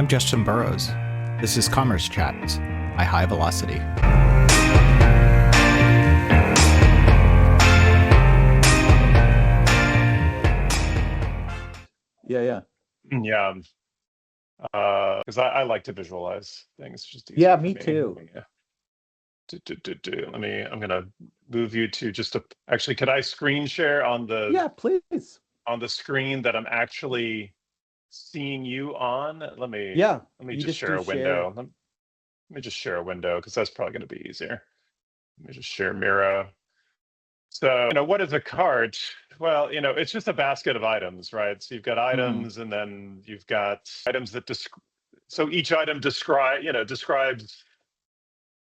Justin Burrows. This is Commerce Chats, my high velocity. Yeah. Yeah, because I like to visualize things. Just yeah, me too. I'm gonna move you to just a. Actually, could I screen share on the? Yeah, please. On the screen that I'm actually seeing you on. Let me just share a window. Let me just share a window because that's probably going to be easier. Let me just share Miro. So, what is a cart? Well, it's just a basket of items, right? So you've got items, and then you've got items that so each item describes.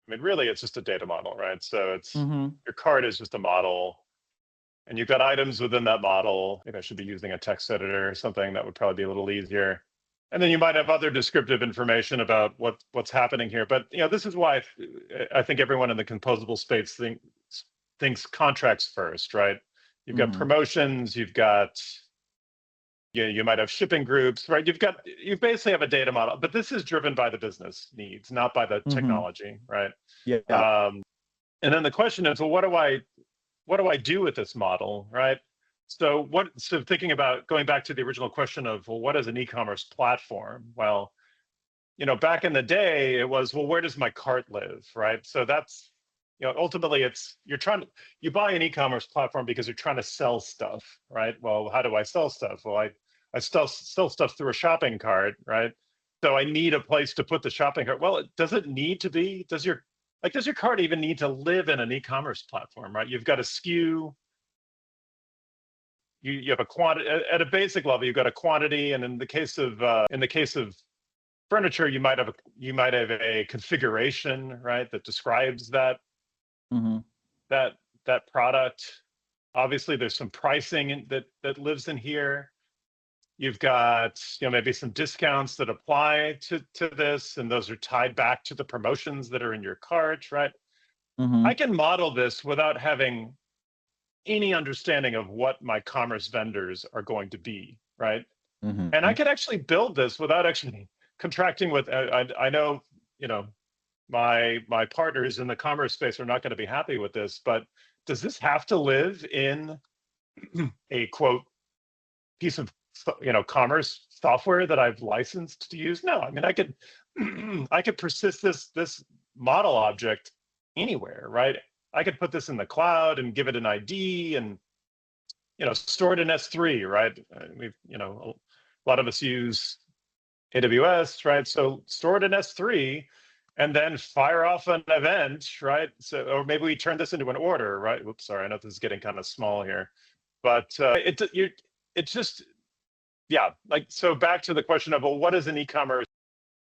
I mean, really, it's just a data model, right? So it's your cart is just a model, and you've got items within that model. Maybe I should be using a text editor or something that would probably be a little easier. And then you might have other descriptive information about what's happening here. But this is why I think everyone in the composable space thinks contracts first, right? You've got promotions, you've got you might have shipping groups, right? You basically have a data model, but this is driven by the business needs, not by the technology, right? Yeah. And then the question is, well, what do I do with this model, right? So thinking about going back to the original question of, well, what is an e-commerce platform? Well, back in the day, it was, well, where does my cart live, right? So that's, ultimately you buy an e-commerce platform because you're trying to sell stuff, right? Well, how do I sell stuff? Well, I sell stuff through a shopping cart, right? So I need a place to put the shopping cart. Well, does it need to be? Does your cart even need to live in an e-commerce platform, right? You've got a SKU. You have a quantity at a basic level. You've got a quantity, and in the case of furniture, you might have a configuration, right, that describes that that product. Obviously, there's some pricing that lives in here. You've got maybe some discounts that apply to this, and those are tied back to the promotions that are in your cart, right? I can model this without having any understanding of what my commerce vendors are going to be, right? And I could actually build this without actually contracting with. I know my partners in the commerce space are not going to be happy with this, but does this have to live in a quote piece of commerce software that I've licensed to use? No, I mean I could persist this model object anywhere, right? I could put this in the cloud and give it an ID and store it in S3, right? We've a lot of us use AWS, right? So store it in S3 and then fire off an event, right? So, or maybe we turn this into an order, right? Whoops, sorry, I know this is getting kind of small here, but it's just, yeah, like, so back to the question of, well, what is an e-commerce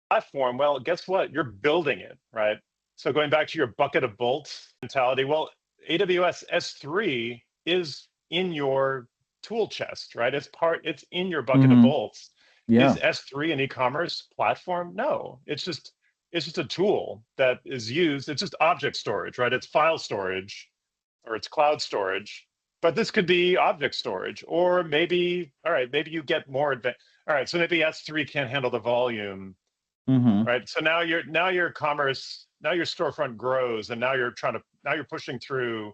platform? Well, guess what? You're building it, right? So going back to your bucket of bolts mentality, well, AWS S3 is in your tool chest, right? It's in your bucket of bolts. Yeah. Is S3 an e-commerce platform? No, it's just a tool that is used. It's just object storage, right? It's file storage or it's cloud storage, but this could be object storage, or maybe you get more advanced. All right, so maybe S3 can't handle the volume, right? So now your storefront grows, and now you're pushing through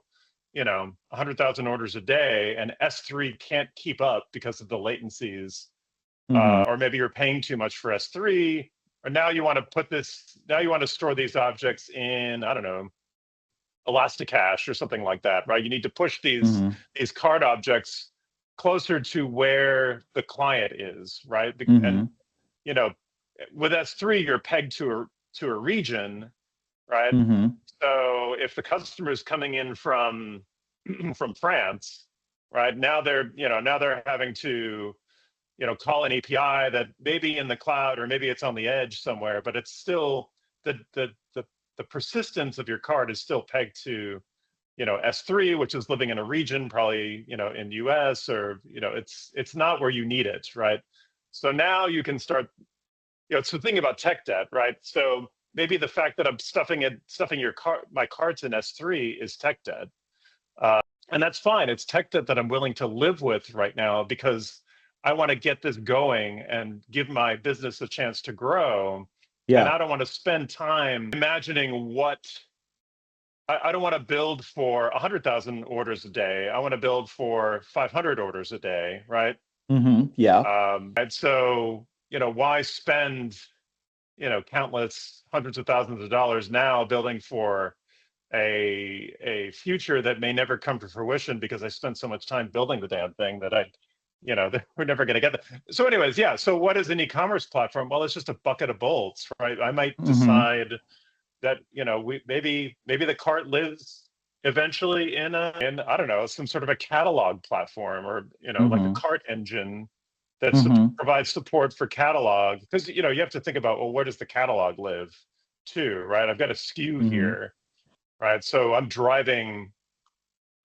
100,000 orders a day, and S3 can't keep up because of the latencies. Or maybe you're paying too much for S3, or now you want to store these objects in, I don't know, Elasticache or something like that, right? You need to push these card objects closer to where the client is, right? And with S3, you're pegged to a region, right? So if the customer is coming in from France, right, now they're having to call an API that maybe in the cloud or maybe it's on the edge somewhere, but it's still the persistence of your card is still pegged to S3, which is living in a region, probably in US, or it's not where you need it, right? So now you can start so thinking about tech debt, right? So maybe the fact that I'm stuffing my carts in S3 is tech debt, and that's fine. It's tech debt that I'm willing to live with right now because I want to get this going and give my business a chance to grow. Yeah. And I don't want to spend time imagining I don't want to build for 100,000 orders a day. I want to build for 500 orders a day, right? Yeah. And so, why spend, countless hundreds of thousands of dollars now building for a future that may never come to fruition because I spent so much time building the damn thing that that we're never going to get there. So anyways, yeah. So what is an e-commerce platform? Well, it's just a bucket of bolts, right? I might decide that, maybe the cart lives eventually in I don't know, some sort of a catalog platform, or, like a cart engine that provides support for catalog. Because, you have to think about, well, where does the catalog live too, right? I've got a SKU here, right? So I'm driving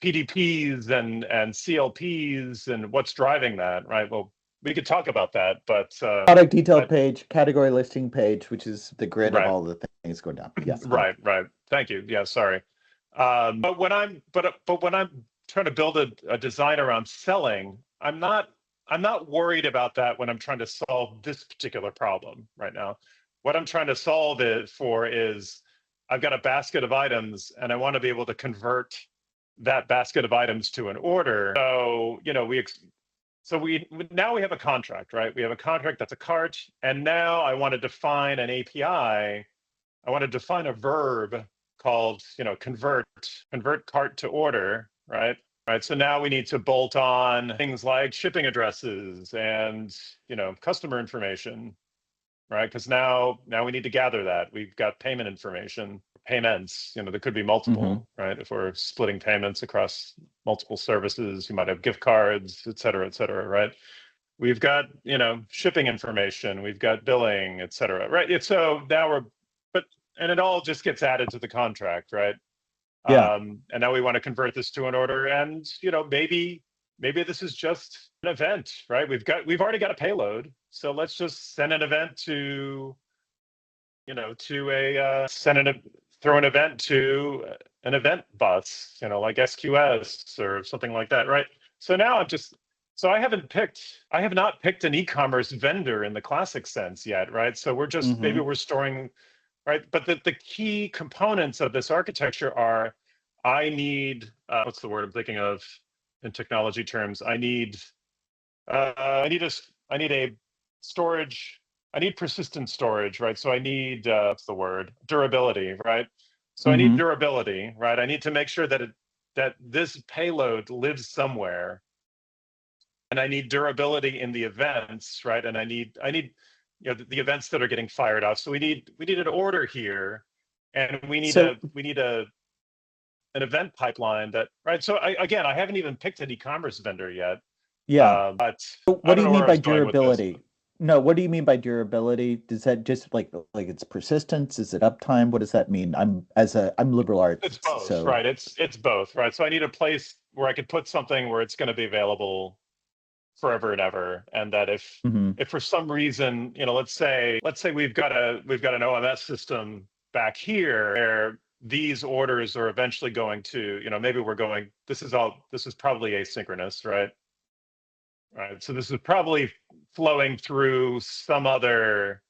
PDPs and CLPs, and what's driving that, right? Well, we could talk about that, but Product detail page, category listing page, which is the grid of right. all the things going down. Yes. Right. Thank you. Yeah, sorry. But when I'm trying to build a design around selling, I'm not worried about that when I'm trying to solve this particular problem right now. What I'm trying to solve it for is I've got a basket of items and I want to be able to convert that basket of items to an order. So, we now we have a contract, right? We have a contract that's a cart, and now I want to define an API. I want to define a verb called, convert cart to order, right? Right. So now we need to bolt on things like shipping addresses and, customer information, right? Because now we need to gather that. We've got payment information, payments, there could be multiple, right? If we're splitting payments across multiple services, you might have gift cards, et cetera, right? We've got, shipping information, we've got billing, et cetera, right? So now and it all just gets added to the contract, right? Yeah. And now we want to convert this to an order, and maybe this is just an event, right? We've already got a payload, so let's just send an event to, throw an event to an event bus, like SQS or something like that, right? So now I have not picked an e-commerce vendor in the classic sense yet, right? So we're just maybe we're storing. Right, but the key components of this architecture are, I need what's the word I'm thinking of in technology terms? I need a storage. I need persistent storage, right? So I need what's the word? Durability, right? So I need durability, right? I need to make sure that this payload lives somewhere, and I need durability in the events, right? And I need the events that are getting fired off. So we need an order here, and we need an event pipeline that, right? So I haven't even picked an e-commerce vendor yet. Yeah. But what do you mean by durability? No, what do you mean by durability? Does that just like it's persistence? Is it uptime? What does that mean? I'm liberal arts. It's both, right? It's both, right? So I need a place where I could put something where it's going to be available forever and ever, and that if for some reason, let's say we've got an OMS system back here where these orders are eventually going to, maybe this is probably asynchronous, right? So this is probably flowing through some other,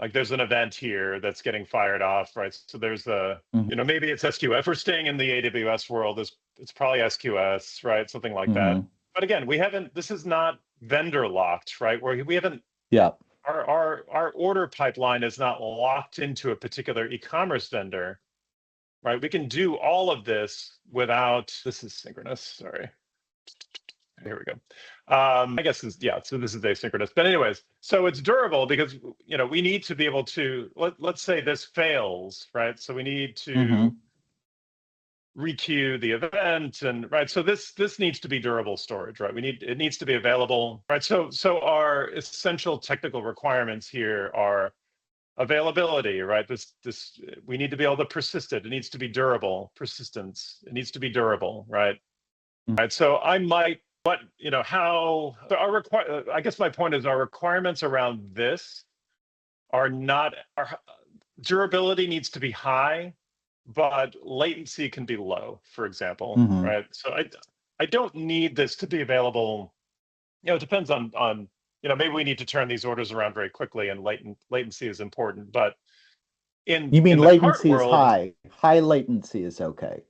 like there's an event here that's getting fired off, right? So there's maybe it's SQS. If we're staying in the AWS world, it's probably SQS, right? Something like that. But again, this is not vendor locked, right? Where we haven't, our order pipeline is not locked into a particular e-commerce vendor, right? We can do all of this without, this is synchronous, sorry. Here we go. I guess so this is asynchronous. But anyways, so it's durable because, we need to be able to, let's say this fails, right? So we need to requeue the event, and right, so this needs to be durable storage, right? It needs to be available, right? So our essential technical requirements here are availability, right? We need to be able to persist it. It needs to be durable. Persistence. It needs to be durable, right? Right. So I might, but I guess my point is our requirements around this are not. Our durability needs to be high, but latency can be low, for example, right? So I don't need this to be available, it depends on maybe we need to turn these orders around very quickly, and latency is important. But You mean in the cart latency is world, high? High latency is okay.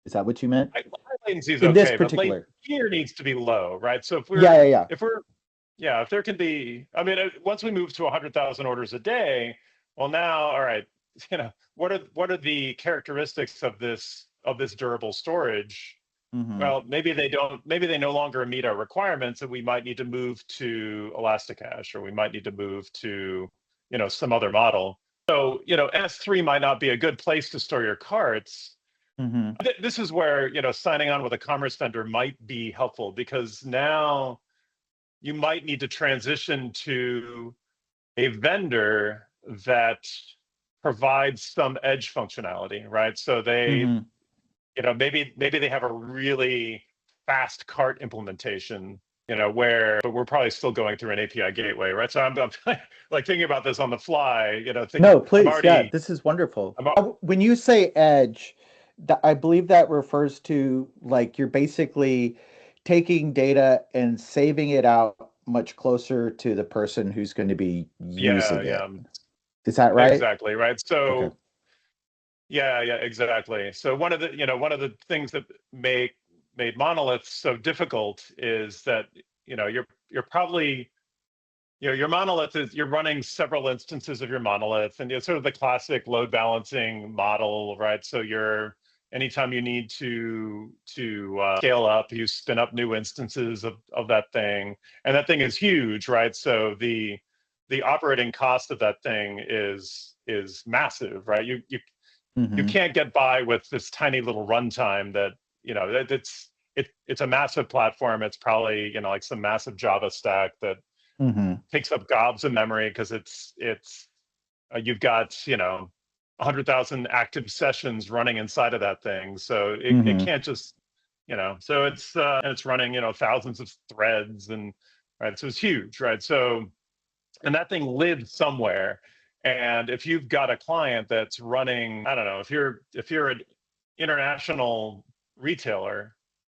Is that what you meant? high latency is In this okay, but latency particular. here needs to be low, right? So Yeah. if there can be, I mean, once we move to 100,000 orders a day, well, now, all right, what are the characteristics of this durable storage? Well, maybe they no longer meet our requirements, and we might need to move to Elasticache, or we might need to move to, some other model. So, S3 might not be a good place to store your carts. This is where, signing on with a commerce vendor might be helpful, because now you might need to transition to a vendor that provides some edge functionality, right? So they, maybe they have a really fast cart implementation, but we're probably still going through an API gateway, right? So I'm like thinking about this on the fly, thinking, no, please, yeah, this is wonderful. When you say edge, I believe that refers to, like, you're basically taking data and saving it out much closer to the person who's going to be using it. Is that right? Exactly, right. So okay. Yeah, exactly. So one of the things that made monoliths so difficult is that, you're probably, your monolith is, you're running several instances of your monolith, and it's sort of the classic load balancing model, right? So anytime you need to scale up, you spin up new instances of that thing, and that thing is huge, right? So the operating cost of that thing is massive, right? You can't get by with this tiny little runtime that, it's a massive platform. It's probably, like some massive Java stack that takes up gobs of memory, because you've got, 100,000 active sessions running inside of that thing. So it can't just, so it's running, thousands of threads, and right. So it's huge, right? So, and that thing lives somewhere. And if you've got a client that's running, I don't know, if you're an international retailer,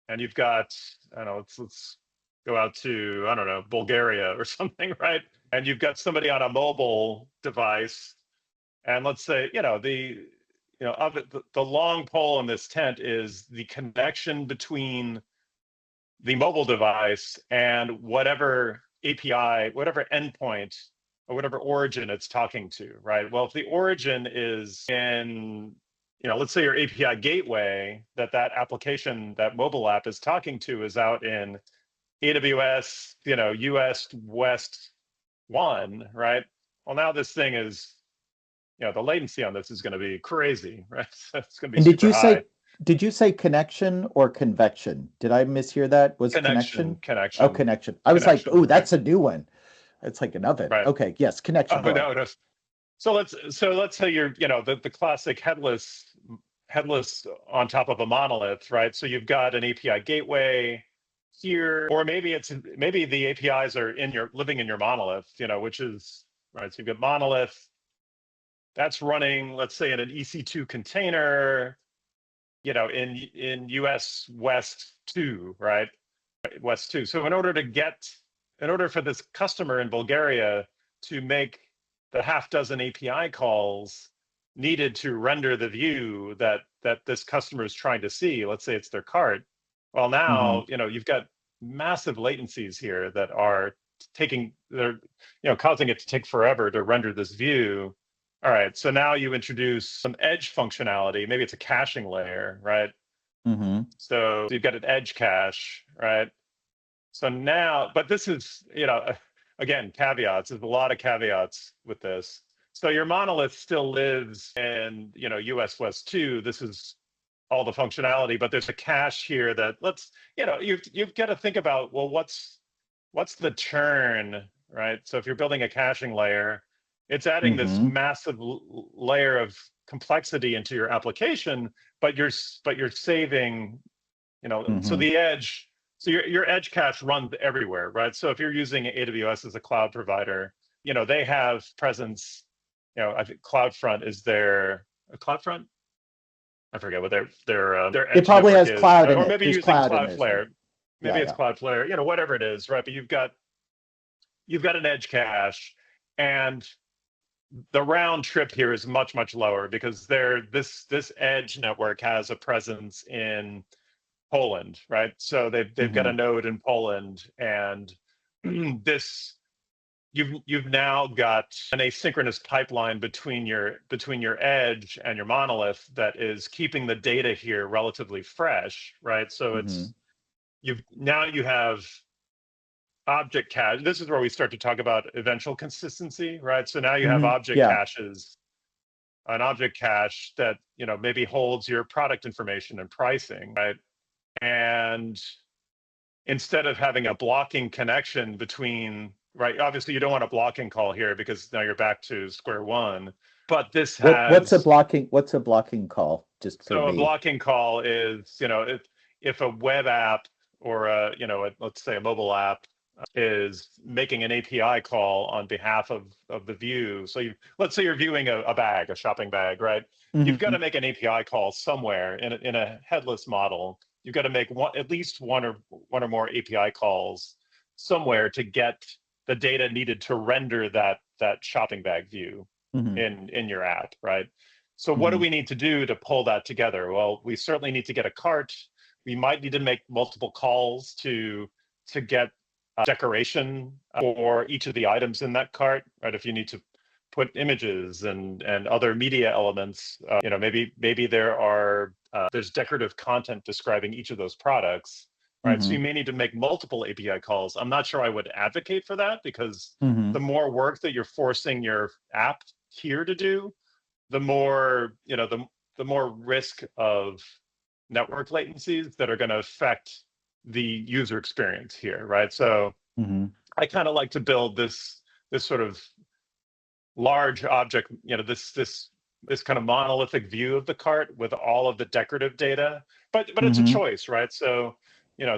and you've got, I don't know, let's go out to, I don't know, Bulgaria or something, right? And you've got somebody on a mobile device, and let's say, the long pole in this tent is the connection between the mobile device and whatever API, whatever endpoint, or whatever origin it's talking to, right? Well, if the origin is in, let's say your API gateway that application, that mobile app is talking to, is out in AWS, US West 1, right? Well, now this thing is, the latency on this is going to be crazy, right? So it's going to be super high. Did you say connection or convection? Did I mishear that? Was connection? Connection. Oh, connection. I was like, oh, that's a new one. It's like an oven. Right. Okay, yes, connection. Oh, no. So let's say you're, the classic headless on top of a monolith, right? So you've got an API gateway here, or maybe the APIs are living in your monolith, which is right. So you've got monolith that's running, let's say, in an EC2 container, in US West 2, right? West 2. So in order for this customer in Bulgaria to make the half dozen API calls needed to render the view that this customer is trying to see, let's say it's their cart. Well, now, you've got massive latencies here that are causing it to take forever to render this view. All right, so now you introduce some edge functionality. Maybe it's a caching layer, right? So you've got an edge cache, right? So now, but this is, again, caveats. There's a lot of caveats with this. So your monolith still lives in, US West 2. This is all the functionality, but there's a cache here that you've got to think about, well, what's the churn, right? So if you're building a caching layer, it's adding this massive layer of complexity into your application, but you're saving, so the edge, so your edge cache runs everywhere, right? So if you're using AWS as a cloud provider, they have presence, I think CloudFront is CloudFront? I forget what their edge it probably has is. cloud in or it. maybe There's using cloud Cloudflare. maybe it's Cloudflare, whatever it is, right? But you've got an edge cache, and the round trip here is much, much lower because this edge network has a presence in Poland, right? So they've got a node in Poland, and this you've now got an asynchronous pipeline between your edge and your monolith that is keeping the data here relatively fresh, right? So you have object cache. This is where we start to talk about eventual consistency, right? So now you have object caches, an object cache that maybe holds your product information and pricing, right? And instead of having a blocking connection between, right? Obviously, you don't want a blocking call here because now you're back to square one. But this has what's a blocking call? Just for so me. A blocking call is if a web app or let's say a mobile app is making an API call on behalf of the view. So let's say you're viewing a shopping bag, right? You've got to make an API call somewhere in a headless model. You've got to make at least one or more API calls somewhere to get the data needed to render that shopping bag view in your app, right? So what do we need to do to pull that together? Well, we certainly need to get a cart. We might need to make multiple calls to get decoration for each of the items in that cart, right? If you need to put images and other media elements, maybe there's decorative content describing each of those products, right? So you may need to make multiple API calls. I'm not sure I would advocate for that because the more work that you're forcing your app here to do, the more the more risk of network latencies that are going to affect the user experience here, right? So I kind of like to build this sort of large object, this kind of monolithic view of the cart with all of the decorative data, but it's a choice, right? So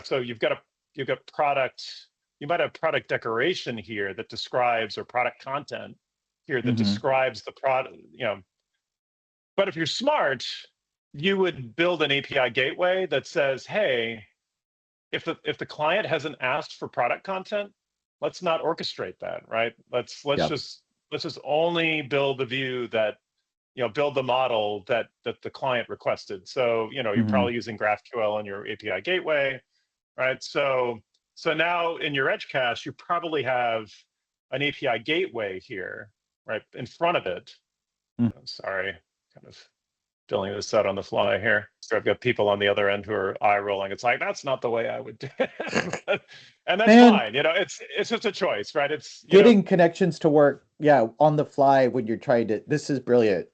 so you've got product, you might have product decoration here that describes, or product content here that describes the product, but if you're smart, you would build an API gateway that says, hey, if the client hasn't asked for product content, let's not orchestrate that, right? Let's just only build the view that, build the model that the client requested. So, you're probably using GraphQL in your API gateway, right? So now in your edge cache, you probably have an API gateway here, right, in front of it. Sorry, kind of filling this out on the fly here. So I've got people on the other end who are eye rolling. It's like, that's not the way I would do it. And that's fine. It's just a choice, right? It's getting connections to work, on the fly when you're trying to. This is brilliant.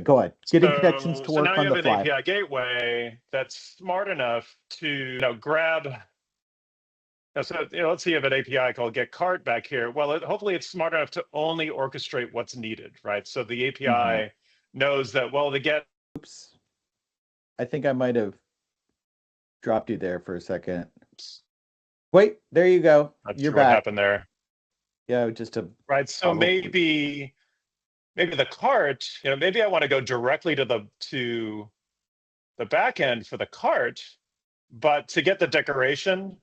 Go ahead. Getting connections to work on the fly. So now you have an API gateway that's smart enough to grab. So let's say you have an API called get cart back here. Well, hopefully it's smart enough to only orchestrate what's needed, right? So the API knows that, well, they get. Oops. I think I might have dropped you there for a second. Wait, there you go. You're back. What happened there? Yeah, just a right. So maybe the cart, maybe I want to go directly to the back end for the cart, but to get the decoration,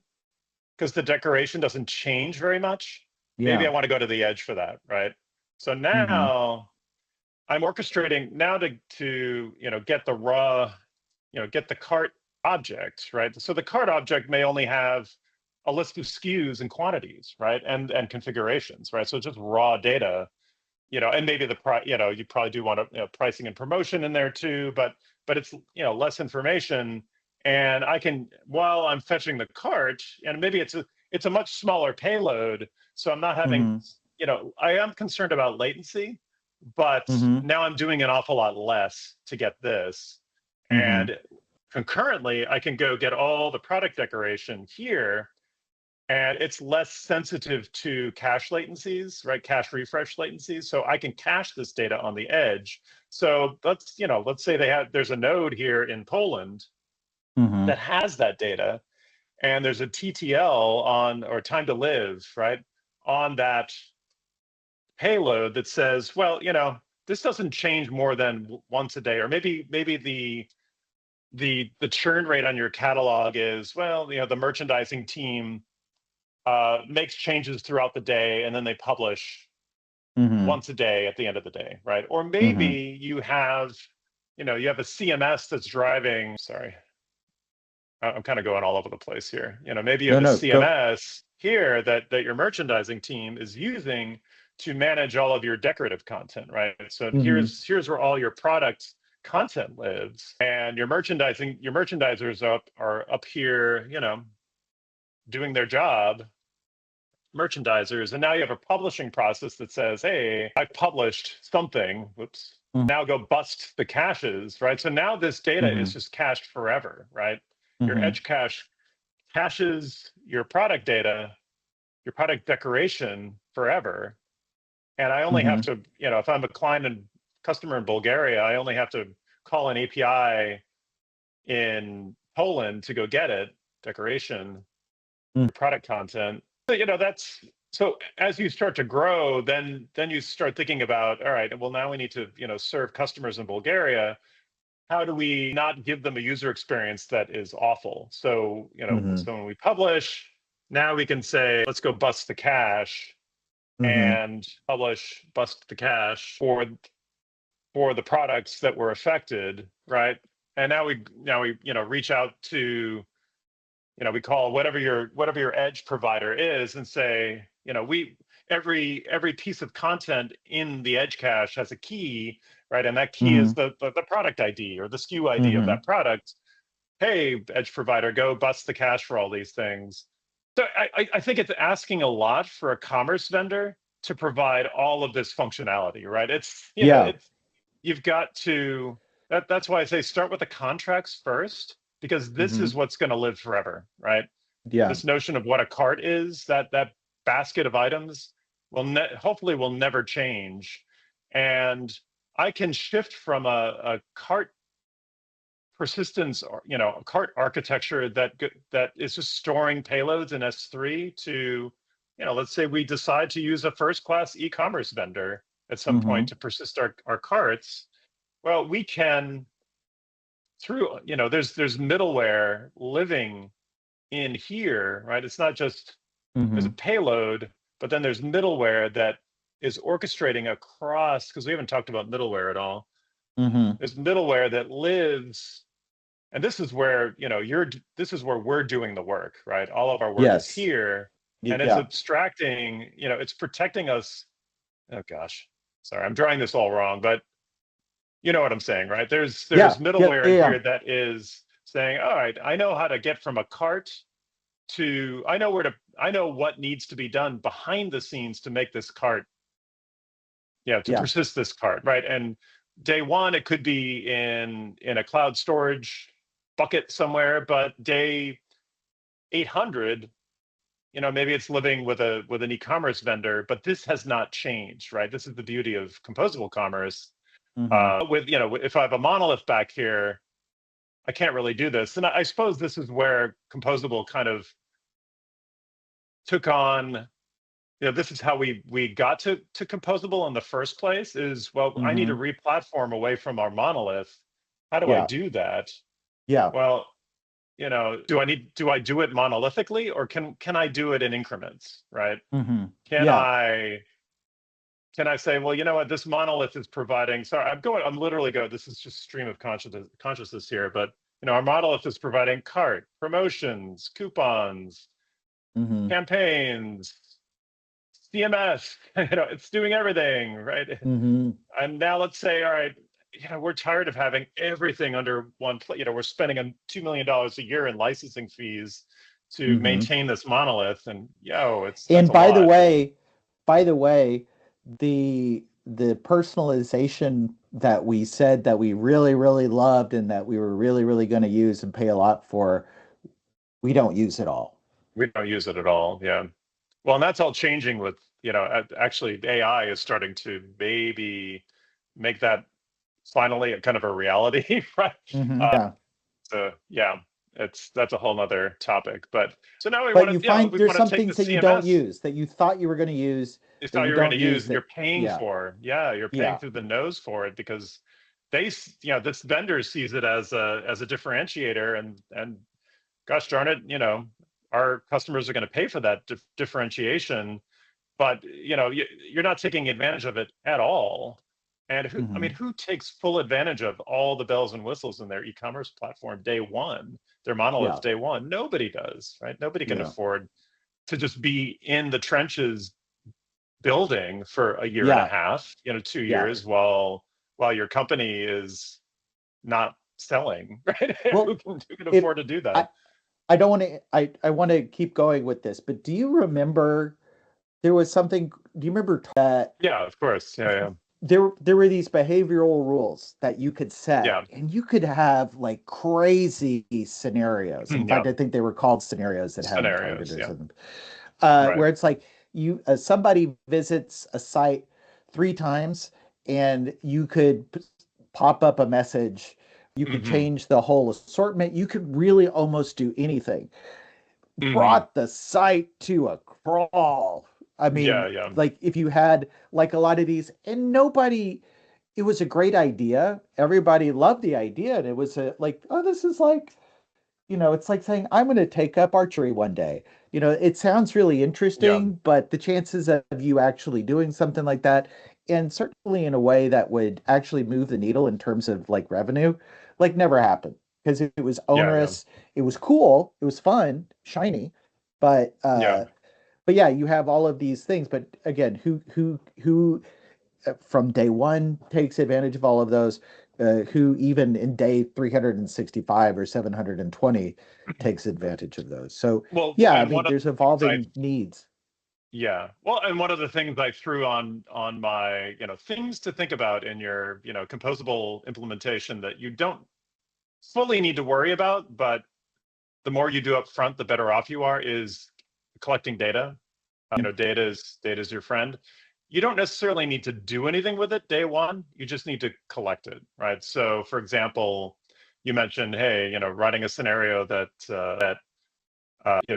because the decoration doesn't change very much. Maybe I want to go to the edge for that, right? So now I'm orchestrating now to get the raw, get the cart object, right? So the cart object may only have a list of SKUs and quantities, right? And configurations, right? So it's just raw data, and maybe you probably do want pricing and promotion in there too, but it's less information. And I can, while I'm fetching the cart, and maybe it's a much smaller payload, so I'm not having, I am concerned about latency, but now I'm doing an awful lot less to get this. And concurrently, I can go get all the product decoration here, and it's less sensitive to cache latencies, right? Cache refresh latencies. So I can cache this data on the edge. So let's say there's a node here in Poland that has that data, and there's a TTL or time to live, right, on that payload that says, well, this doesn't change more than once a day, or maybe the churn rate on your catalog is, well, the merchandising team makes changes throughout the day, and then they publish once a day at the end of the day, right? Or maybe you have a CMS that's driving. Sorry, I'm kind of going all over the place here. Maybe you have a CMS here that your merchandising team is using to manage all of your decorative content, right? So here's where all your product content lives, and your merchandisers are up here, doing their job, merchandisers, and now you have a publishing process that says, hey, I published something, whoops, now go bust the caches, right? So now this data is just cached forever, right? Your edge cache caches your product data, your product decoration forever. And I only have to, if I'm a client and customer in Bulgaria, I only have to call an API in Poland to go get it, decoration, product content. So as you start to grow, then you start thinking about, all right, well, now we need to, serve customers in Bulgaria. How do we not give them a user experience that is awful? So, so when we publish, now we can say, let's go bust the cache and publish, bust the cache for the products that were affected, right? And now we reach out to, we call whatever your edge provider is and say, every piece of content in the edge cache has a key, right? And that key is the product ID or the SKU ID of that product. Hey, edge provider, go bust the cache for all these things. So I think it's asking a lot for a commerce vendor to provide all of this functionality, right? You've got to, that's why I say start with the contracts first, because this is what's going to live forever, right? Yeah. This notion of what a cart is, that basket of items hopefully will never change. And I can shift from a cart persistence, or a cart architecture that is just storing payloads in S3 to, let's say we decide to use a first-class e-commerce vendor at some point to persist our carts. Well, we can, through, there's middleware living in here, right? It's not just there's a payload, but then there's middleware that is orchestrating across, because we haven't talked about middleware at all. There's middleware that lives, and this is where this is where we're doing the work, right? All of our work is here, and it's abstracting, it's protecting us. Oh gosh, sorry, I'm drawing this all wrong, but you know what I'm saying, right? There's middleware in here that is saying, all right, I know how to get from a cart to, I know what needs to be done behind the scenes to make this cart, persist this cart, right? And day one, it could be in a cloud storage bucket somewhere, but day 800, maybe it's living with an e-commerce vendor, but this has not changed, right? This is the beauty of composable commerce. If I have a monolith back here, I can't really do this. And I suppose this is where composable kind of took on, this is how we got to composable in the first place is, well, I need to re-platform away from our monolith. How do I do that? Well, do I do it monolithically, or can I do it in increments, right? Can I say, well, you know what, this monolith is providing, sorry, I'm literally going, this is just stream of consciousness here, but our monolith is providing cart, promotions, coupons, campaigns, CMS, it's doing everything, right? And now let's say, all right, we're tired of having everything under one plate. We're spending $2 million a year in licensing fees to maintain this monolith, and by the way, the personalization that we said that we really, really loved and that we were really, really going to use and pay a lot for, we don't use it all. We don't use it at all. Yeah. Well, and that's all changing with, actually AI is starting to maybe make that finally a kind of a reality, right? So that's a whole nother topic. But so now we want to, you find there's some things that you don't use that you thought you were going to use. You thought you were going to use, and you're paying for. Yeah, you're paying through the nose for it, because this vendor sees it as a differentiator, and gosh darn it, our customers are going to pay for that differentiation, but you're not taking advantage of it at all. And who takes full advantage of all the bells and whistles in their e-commerce platform day one, their monolith day one? Nobody does, right? Nobody can afford to just be in the trenches building for a year and a half, 2 years while your company is not selling, right? Well, who can afford to do that? I don't want to. I want to keep going with this, but do you remember there was something? Do you remember that? Yeah, of course. Yeah. There were these behavioral rules that you could set, and you could have like crazy scenarios. In fact, I think they were called scenarios that had targeters in them. Where it's like somebody visits a site 3 times, and you could pop up a message. You could change the whole assortment. You could really almost do anything. Brought the site to a crawl. I mean, like if you had like a lot of these, and it was a great idea. Everybody loved the idea. And it was this is like, it's like saying, I'm going to take up archery one day. It sounds really interesting, but the chances of you actually doing something like that, and certainly in a way that would actually move the needle in terms of like revenue, like never happened, because it was onerous. It was cool. It was fun, shiny, but yeah, you have all of these things. But again, who from day one takes advantage of all of those? Who even in day 365 or 720 takes advantage of those? So there's evolving needs. Yeah. Well, and one of the things I threw on my, things to think about in your, composable implementation that you don't fully need to worry about, but the more you do up front, the better off you are, is collecting data. Data is your friend. You don't necessarily need to do anything with it day one. You just need to collect it, right? So, for example, you mentioned, hey, writing a scenario that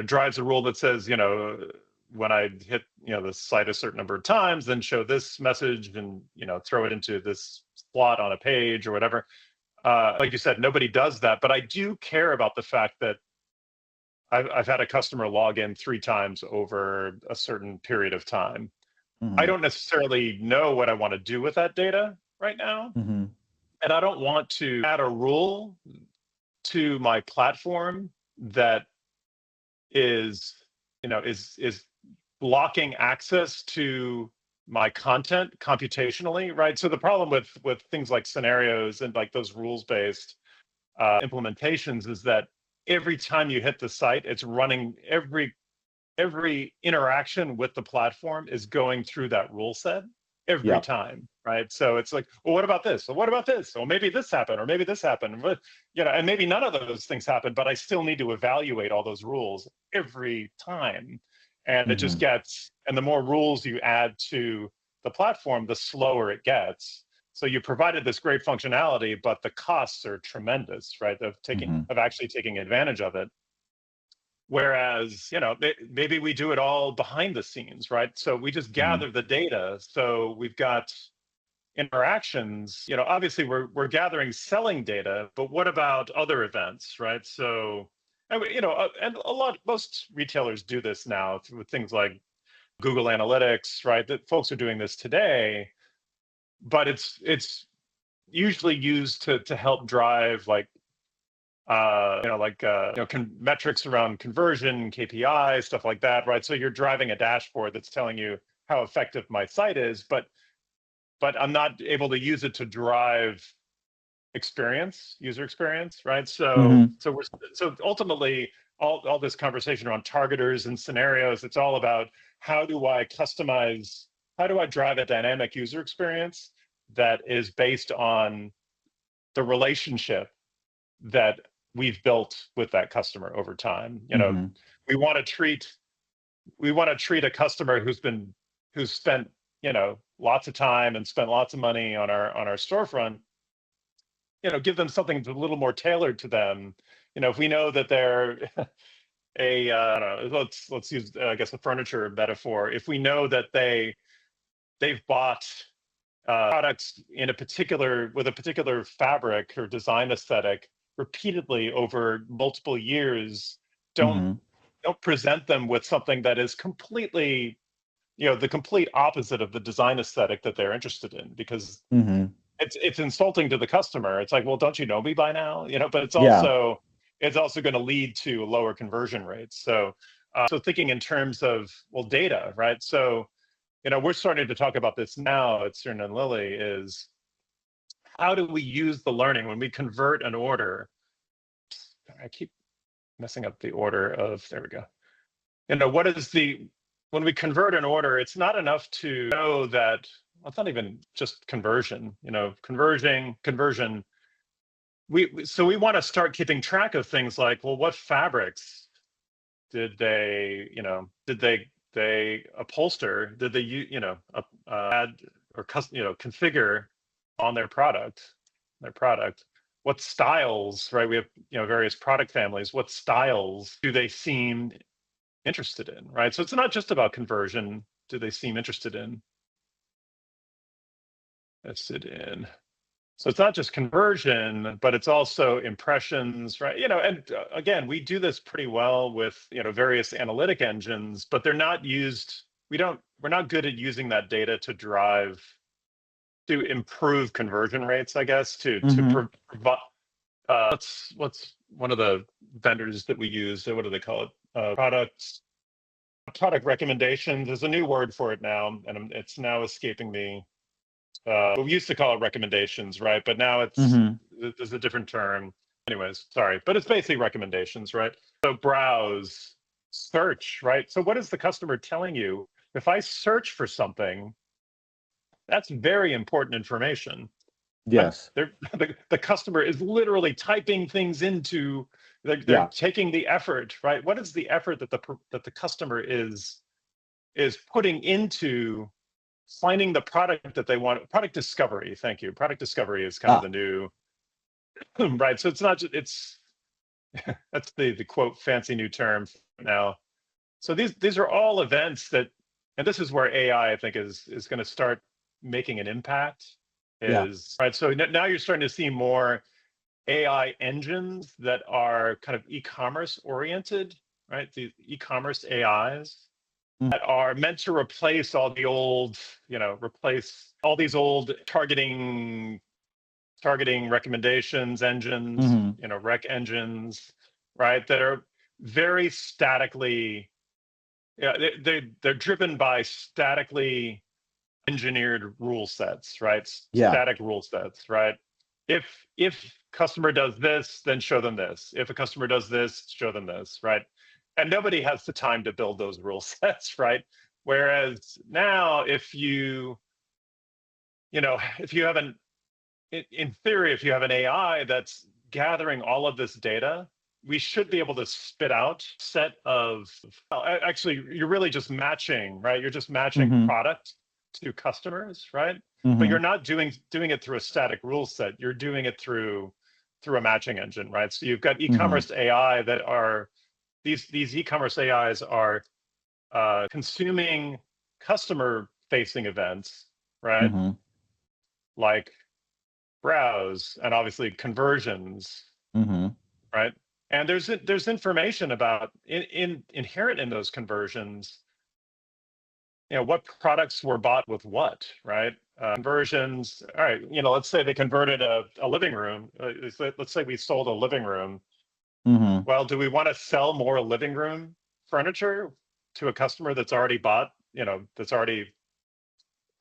drives a rule that says, when I hit the site a certain number of times, then show this message and throw it into this slot on a page or whatever. Like you said, nobody does that, but I do care about the fact that I've had a customer log in 3 times over a certain period of time. I don't necessarily know what I want to do with that data right now, and I don't want to add a rule to my platform that is blocking access to my content computationally, right? So the problem with things like scenarios and like those rules-based implementations is that every time you hit the site, it's running every interaction with the platform is going through that rule set every time, right? So it's like, well, what about this? Well, what about this? Well, maybe this happened, or maybe this happened, but and maybe none of those things happened, but I still need to evaluate all those rules every time. And it just gets, and the more rules you add to the platform, the slower it gets. So you provided this great functionality, but the costs are tremendous, right? Of actually taking advantage of it. Whereas, maybe we do it all behind the scenes, right? So we just gather the data. So we've got interactions, obviously we're gathering selling data, but what about other events, right? So, and most retailers do this now with things like Google Analytics, right? That folks are doing this today, but it's usually used to help drive metrics around conversion, KPI, stuff like that, right? So you're driving a dashboard that's telling you how effective my site is, but I'm not able to use it to drive user experience, right? So so ultimately, all this conversation around targeters and scenarios, it's all about how do I drive a dynamic user experience that is based on the relationship that we've built with that customer over time. We want to treat a customer who's spent lots of time and spent lots of money on our storefront. Give them something that's a little more tailored to them. If we know that they're I don't know, let's use I guess a furniture metaphor. If we know that they've bought products in a particular with a particular fabric or design aesthetic repeatedly over multiple years, don't present them with something that is completely, the complete opposite of the design aesthetic that they're interested in, because it's insulting to the customer. It's like, well, don't you know me by now? But it's also going to lead to lower conversion rates. So thinking in terms of, well, data, right? So we're starting to talk about this now at Stern and Lilly, is how do we use the learning when we convert an order? I keep messing up the order of, there we go. When we convert an order, it's not enough to know that, well, it's not even just conversion, conversion. So we want to start keeping track of things like, well, what fabrics did they upholster? Did they, add or configure on their product? What styles, right? We have, various product families. What styles do they seem interested in, right? So it's not just about conversion. Do they seem interested in? So it's not just conversion, but it's also impressions, right? And again, we do this pretty well with, various analytic engines, but they're not used. We're not good at using that data to improve conversion rates, I guess, to provide. What's one of the vendors that we use? What do they call it? Product recommendations. There's a new word for it now, and it's now escaping me. We used to call it recommendations, right? But now there's a different term. Anyways, sorry, but it's basically recommendations, right? So browse, search, right? So what is the customer telling you? If I search for something, that's very important information. Yes. The customer is literally typing things into, they're taking the effort, right? What is the effort that the customer is putting into finding the product that they want? Product discovery. Thank you. Product discovery is kind of the new, right? So it's not just, that's the quote fancy new term now. So these are all events that, and this is where AI, I think, is going to start making an impact. Right. So now you're starting to see more AI engines that are kind of e-commerce oriented, right? The e-commerce AIs that are meant to replace all the old, replace all these old targeting recommendations engines, rec engines, right? That are very statically, they're driven by statically engineered rule sets, right? Static rule sets, right? If customer does this, then show them this. If a customer does this, show them this, right? And nobody has the time to build those rule sets, right? Whereas now, if you have in theory, if you have an AI that's gathering all of this data, we should be able to spit out set of, actually, you're really just matching, right? You're just matching product to customers, right? But you're not doing it through a static rule set. You're doing it through a matching engine, right? So you've got e-commerce AI that are, these e-commerce AIs are consuming customer-facing events, right? Like browse and obviously conversions, right? And there's information about inherent in those conversions. What products were bought with what, right? Conversions. All right, let's say they converted a living room. Let's say we sold a living room. Well, do we want to sell more living room furniture to a customer that's already bought, that's already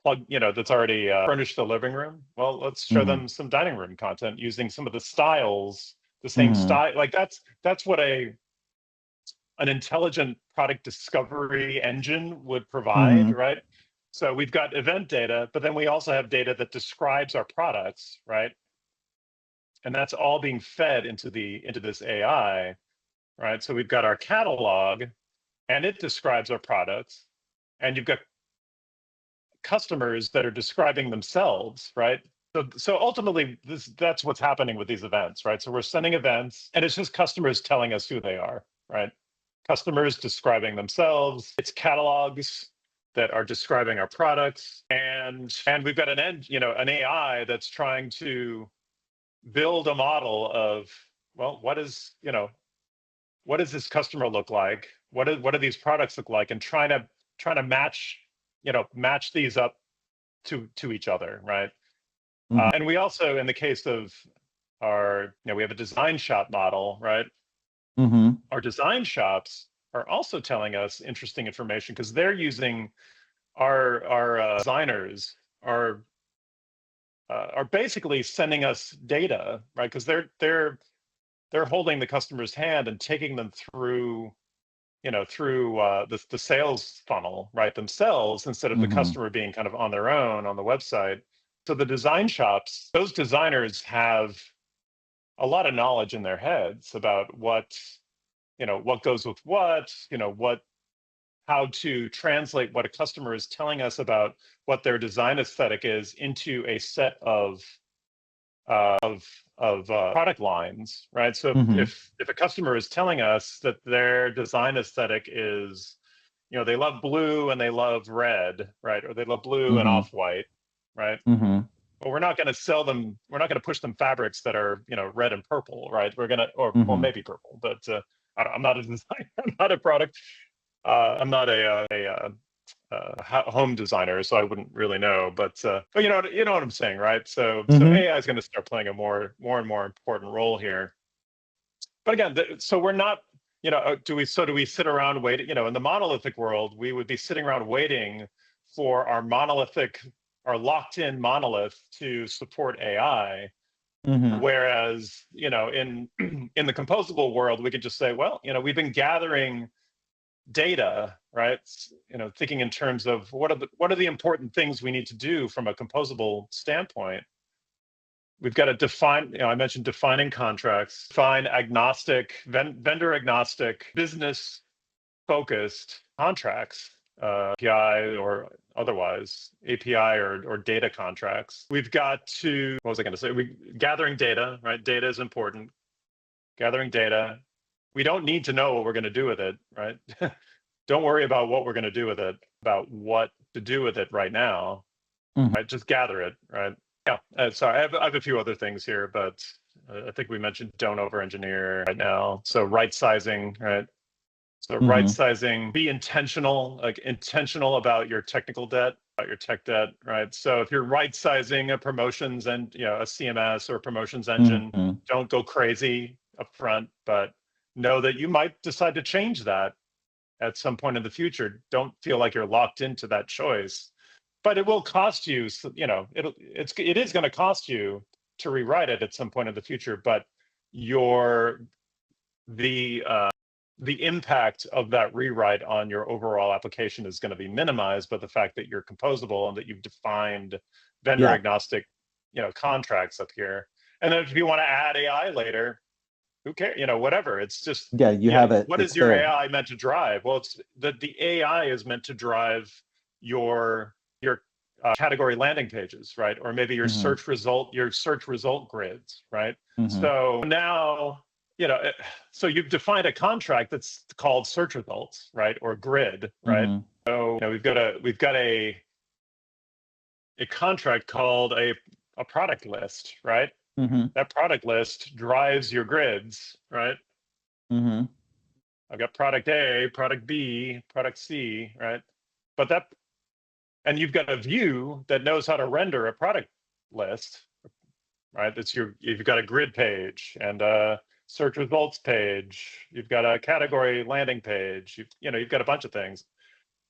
furnished the living room? Well, let's show them some dining room content using some of the styles, the same style. Like that's what an intelligent product discovery engine would provide, right? So we've got event data, but then we also have data that describes our products, right? And that's all being fed into this AI, right? So we've got our catalog, and it describes our products, and you've got customers that are describing themselves, right? So ultimately, that's what's happening with these events, right? So we're sending events, and it's just customers telling us who they are, right? Customers describing themselves. It's catalogs that are describing our products, and we've got an AI that's trying to build a model of, well, what does this customer look like? What do these products look like? And trying to match these up to each other, right? And we also, in the case of our, we have a design shop model, right? Our design shops are also telling us interesting information because they're using our designers are basically sending us data, right? Because they're holding the customer's hand and taking them through the sales funnel, right, themselves, instead of the customer being kind of on their own on the website. So the design shops, those designers have a lot of knowledge in their heads about what goes with what, how to translate what a customer is telling us about what their design aesthetic is into a set of product lines, right? So if a customer is telling us that their design aesthetic is, they love blue and they love red, right? Or they love blue and off-white, right? Well, we're not going to sell them. We're not going to push them fabrics that are, red and purple, right? We're gonna, well, maybe purple, but I'm not a designer. I'm not a product. I'm not a home designer, so I wouldn't really know. But you know what I'm saying, right? So AI is going to start playing a more and more important role here. But again, so we're not, do we sit around waiting? In the monolithic world, we would be sitting around waiting for our locked-in monolith to support AI. Whereas, in the composable world, we could just say, well, we've been gathering data, right? Thinking in terms of what are the important things we need to do from a composable standpoint. We've got to define, I mentioned defining contracts, define vendor agnostic, business focused contracts, API or otherwise, API or data contracts. We've got to, what was I going to say? Gathering data, right? Data is important. Gathering data. We don't need to know what we're going to do with it, right? Don't worry about what we're going to do with it, about what to do with it right now. Right? Just gather it, right? Yeah. Sorry, I have a few other things here, but I think we mentioned don't over-engineer right now. So right sizing, right? So right sizing, be intentional about your technical debt, about your tech debt, right? So if you're right sizing a promotions and a CMS or a promotions engine, don't go crazy up front, but know that you might decide to change that at some point in the future. Don't feel like you're locked into that choice, but it will cost you. It is going to cost you to rewrite it at some point in the future. But the impact of that rewrite on your overall application is going to be minimized by the fact that you're composable and that you've defined vendor agnostic, contracts up here. And then if you want to add AI later, who cares? Whatever. It's just you have it. What is your AI meant to drive? Well, it's the AI is meant to drive your category landing pages, right? Or maybe your search result grids, right? So now, so you've defined a contract that's called search results, right? Or grid, right? So we've got a contract called a product list, right? That product list drives your grids, right? I've got product A, product B, product C, right? And you've got a view that knows how to render a product list, right? You've got a grid page and a search results page. You've got a category landing page. You've got a bunch of things,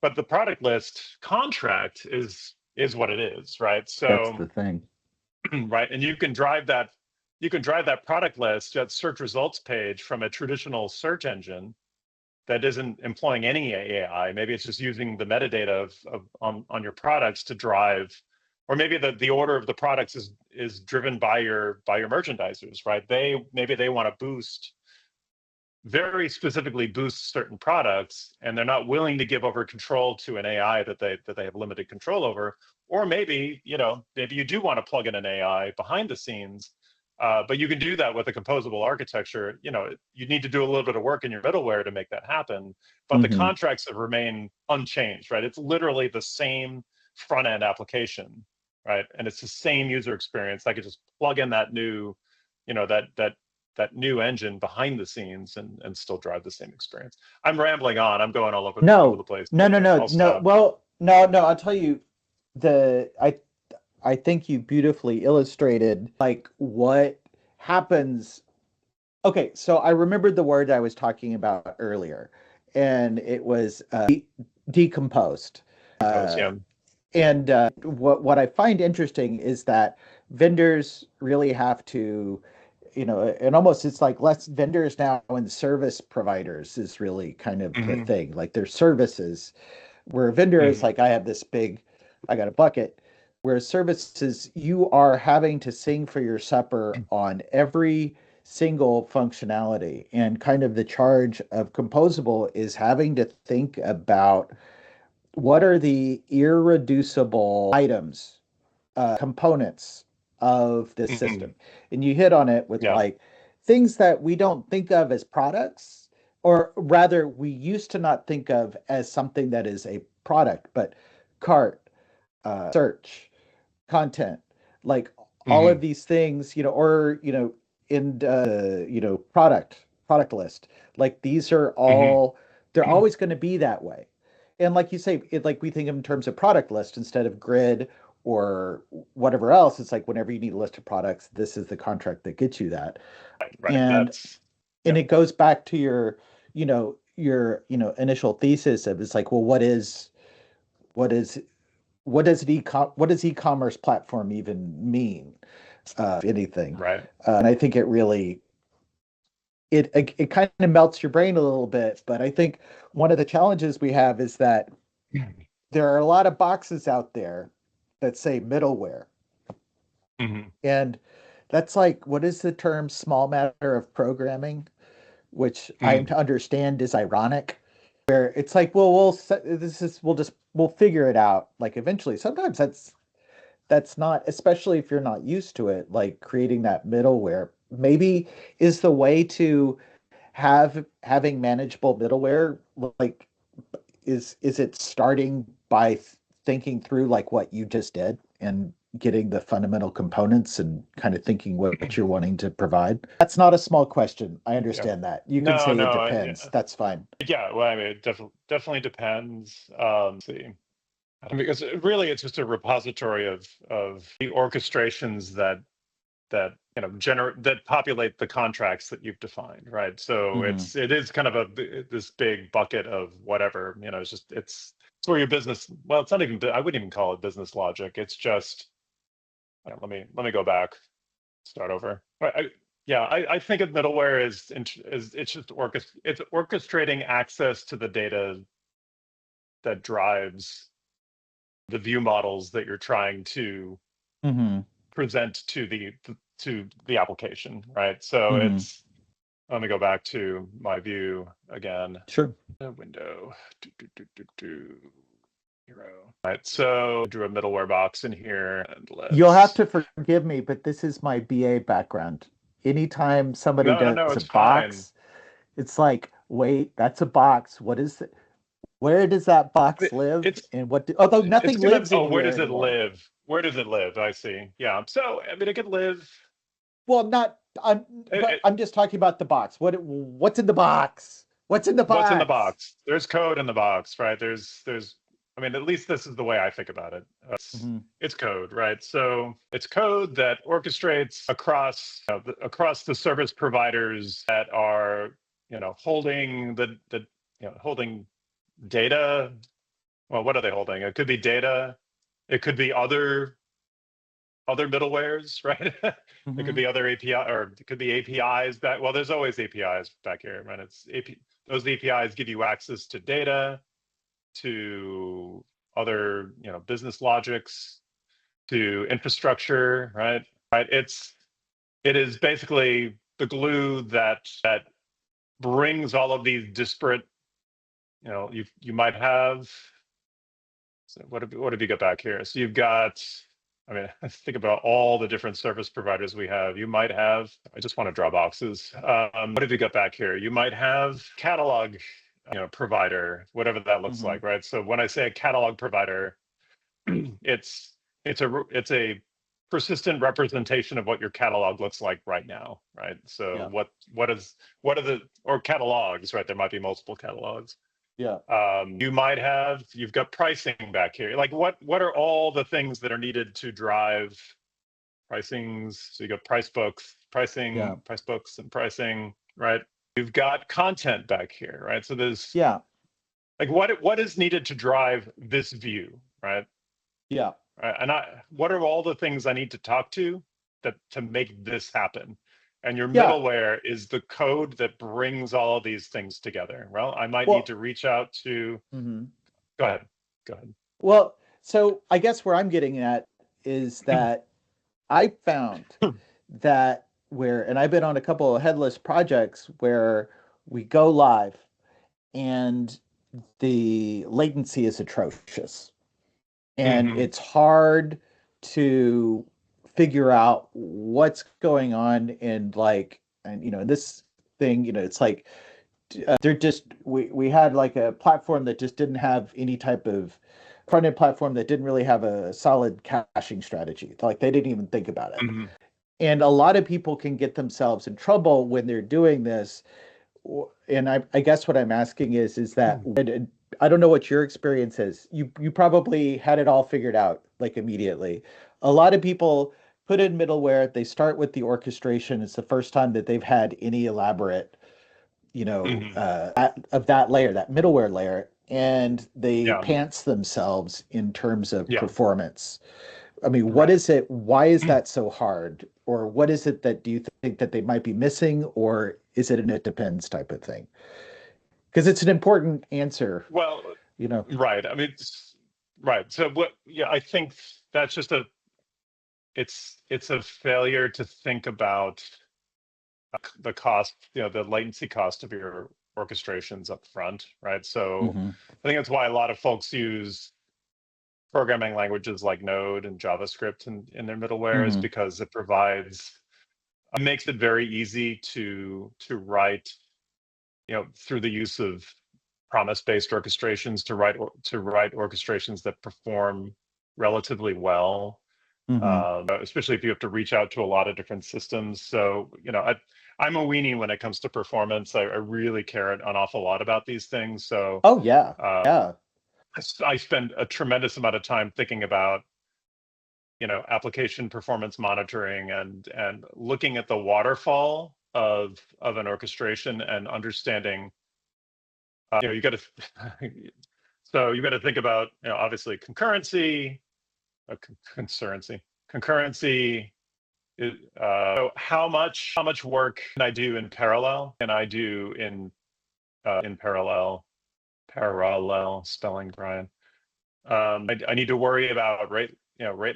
but the product list contract is what it is, right? So that's the thing. Right, and you can drive that product list, that search results page, from a traditional search engine that isn't employing any AI. Maybe it's just using the metadata on your products to drive, or maybe the order of the products is driven by your merchandisers, right? Maybe they want to very specifically boost certain products, and they're not willing to give over control to an AI that they have limited control over. Or maybe you do want to plug in an AI behind the scenes But you can do that with a composable architecture. You need to do a little bit of work in your middleware to make that happen. But the contracts have remained unchanged, right? It's literally the same front end application, right? And it's the same user experience. I could just plug in that new, that new engine behind the scenes and still drive the same experience. I'm rambling on. I'm going all over the place. No. Well, no. I'll tell you, I think you beautifully illustrated like what happens. Okay, so I remembered the word I was talking about earlier, and it was decomposed. Yeah. And what I find interesting is that vendors really have to, and almost it's like less vendors now and service providers is really kind of the thing. Like there's services where a vendor is like, I got a bucket. Whereas services, you are having to sing for your supper on every single functionality. And kind of the charge of composable is having to think about what are the irreducible items, components of this system. And you hit on it with like things that we don't think of as products, or rather we used to not think of as something that is a product, but cart, search, content, like all of these things, or in product list, like these are all, they're always going to be that way. And like you say, like we think of in terms of product list instead of grid or whatever else. It's like whenever you need a list of products, this is the contract that gets you that. Right. And it goes back to your initial thesis of, it's like, well, what does e-commerce platform even mean, if anything? Right. And I think it really, it kind of melts your brain a little bit. But I think one of the challenges we have is that there are a lot of boxes out there that say middleware. And that's like, what is the term, small matter of programming, which I understand is ironic, where it's like, well, we'll figure it out like eventually. Sometimes that's not, especially if you're not used to it, like creating that middleware maybe is the way to having manageable middleware. Like, is it starting by thinking through like what you just did and getting the fundamental components and kind of thinking what you're wanting to provide? That's not a small question. I understand that. You can say it depends. That's fine. Yeah, well, I mean, it definitely depends. Let's see. Because really, it's just a repository of the orchestrations that that populate the contracts that you've defined, right? So it is kind of this big bucket of whatever, it's where your business. Well, it's not even. I wouldn't even call it business logic. It's just. Let me go back. Start over. I think of middleware as it's just it's orchestrating access to the data that drives the view models that you're trying to present to the application, right? So it's, let me go back to my view again. Sure. Window. Hero. Right, so I drew a middleware box in here. And you'll have to forgive me, but this is my BA background. Anytime somebody does a box, it's like, wait, that's a box. What is it? Where does that box live? And although nothing lives in here. Where does it live? Where does it live? I see. Yeah. So I mean, it could live. Well, I'm just talking about the box. What's in the box? What's in the box? What's in the box? There's code in the box, right? There's. I mean, at least this is the way I think about it. It's code, right? So it's code that orchestrates across the service providers that are, holding holding data. Well, what are they holding? It could be data. It could be other middlewares, right? It could be other API, or it could be APIs back. Well, there's always APIs back here, right? Those APIs give you access to data, to other, business logics, to infrastructure, right? It is basically the glue that brings all of these disparate, you might have. So what have you got back here? So you've got I mean, think about all the different service providers we have. You might have, I just want to draw boxes. What have you got back here? You might have catalog, provider, whatever that looks like, right? So when I say a catalog provider, it's a persistent representation of what your catalog looks like right now, right? So or catalogs, right? There might be multiple catalogs. Yeah. You've got pricing back here. Like what are all the things that are needed to drive pricings? So you got price books, pricing, price books and pricing, right? You've got content back here, right? So there's like what is needed to drive this view, right? Yeah. Right. And what are all the things I need to talk to make this happen? And your middleware is the code that brings all of these things together. Well, I might need to reach out to. Go ahead. Well, so I guess where I'm getting at is that I found that and I've been on a couple of headless projects where we go live and the latency is atrocious. And it's hard to figure out what's going on this thing, it's like we had like a platform that just didn't have any type of front-end platform that didn't really have a solid caching strategy. Like they didn't even think about it. And a lot of people can get themselves in trouble when they're doing this. And I guess what I'm asking is that I don't know what your experience is. You probably had it all figured out like immediately. A lot of people put in middleware. They start with the orchestration. It's the first time that they've had any elaborate, of that layer, that middleware layer, and they pants themselves in terms of performance. I mean, what is it? Why is that so hard? Or what is it that do you think that they might be missing? Or is it an it depends type of thing? Because it's an important answer. Well, right. I mean, right. So I think that's just it's a failure to think about the cost, the latency cost of your orchestrations up front, right? So I think that's why a lot of folks use programming languages like Node and JavaScript in their middleware is because it makes it very easy to write, through the use of promise-based orchestrations to write orchestrations that perform relatively well, especially if you have to reach out to a lot of different systems. So, I'm a weenie when it comes to performance. I really care an awful lot about these things. So, I spend a tremendous amount of time thinking about, application performance monitoring and looking at the waterfall of an orchestration and understanding. You got to so you got to think about, obviously concurrency. So how much work can I do in parallel? Can I do in parallel? Parallel spelling, Brian. I need to worry about rate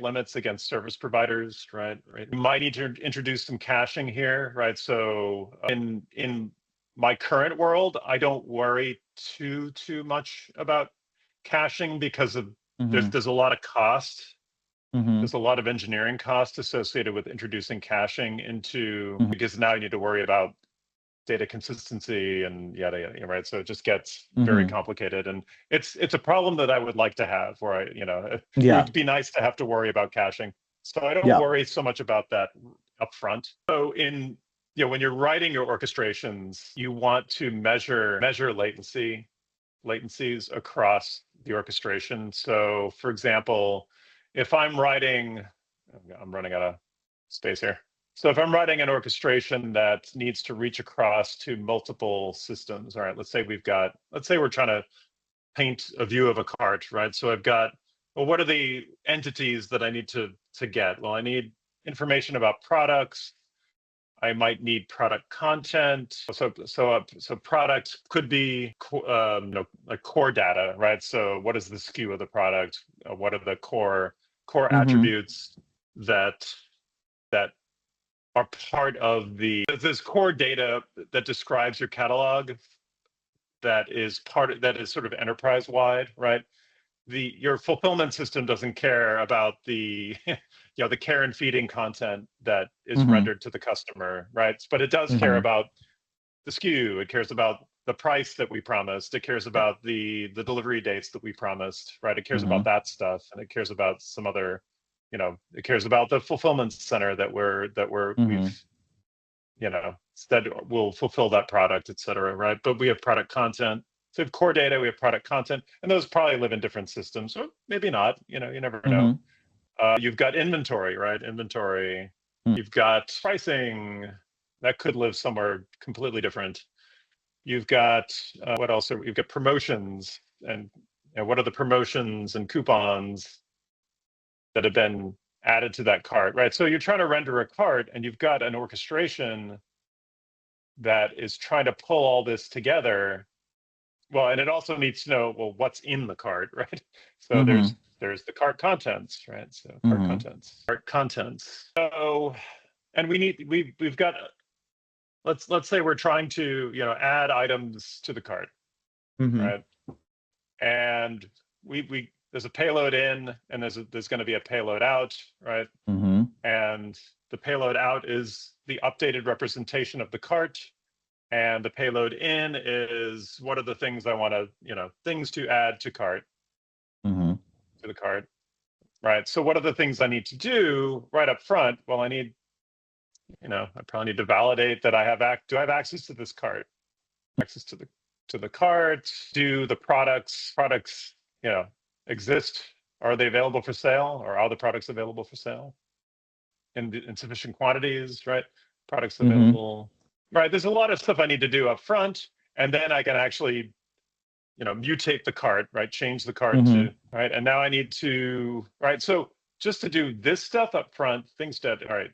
limits against service providers, right? You might need to introduce some caching here, right? So in my current world, I don't worry too much about caching because of there's a lot of cost. There's a lot of engineering cost associated with introducing caching into because now you need to worry about data consistency and yada, right? So it just gets very complicated, and it's a problem that I would like to have, where it would be nice to have to worry about caching. So I don't worry so much about that up front. So when you're writing your orchestrations, you want to measure latencies across the orchestration. So for example, if I'm running out of space here. So if I'm writing an orchestration that needs to reach across to multiple systems, all right, let's say we're trying to paint a view of a cart, right? So I've got, what are the entities that I need to get? Well, I need information about products. I might need product content. So product could be like core data, right? So what is the SKU of the product? What are the core attributes that are part of this core data that describes your catalog that is sort of enterprise wide, right? your fulfillment system doesn't care about the the care and feeding content that is rendered to the customer, right? But it does care about the SKU. It cares about the price that we promised. It cares about the delivery dates that we promised, right? It cares about that stuff, and it cares about some other, it cares about the fulfillment center that we've that will fulfill that product, et cetera, right? But we have product content. So we have core data, we have product content, and those probably live in different systems, or maybe not. You never know. You've got inventory, right? Inventory. You've got pricing that could live somewhere completely different. You've got what else? You've got promotions, and what are the promotions and coupons that have been added to that cart, right? So you're trying to render a cart, and you've got an orchestration that is trying to pull all this together. Well, and it also needs to know, well, what's in the cart, right? So there's the cart contents, right? So cart contents. So, and we've got, let's say we're trying to, add items to the cart, right? And there's a payload in, and there's going to be a payload out, right? And the payload out is the updated representation of the cart, and the payload in is what are the things I want to, things to add to cart, to the cart, right? So what are the things I need to do right up front? Well, I need, I probably need to validate that do I have access to this cart, access to the cart? Do the products, exist? Are they available for sale? Or are the products available for sale in sufficient quantities, right? Products available, right? There's a lot of stuff I need to do up front, and then I can actually, mutate the cart, right? Change the cart to, right? And now I need to, right? So just to do this stuff up front, all right,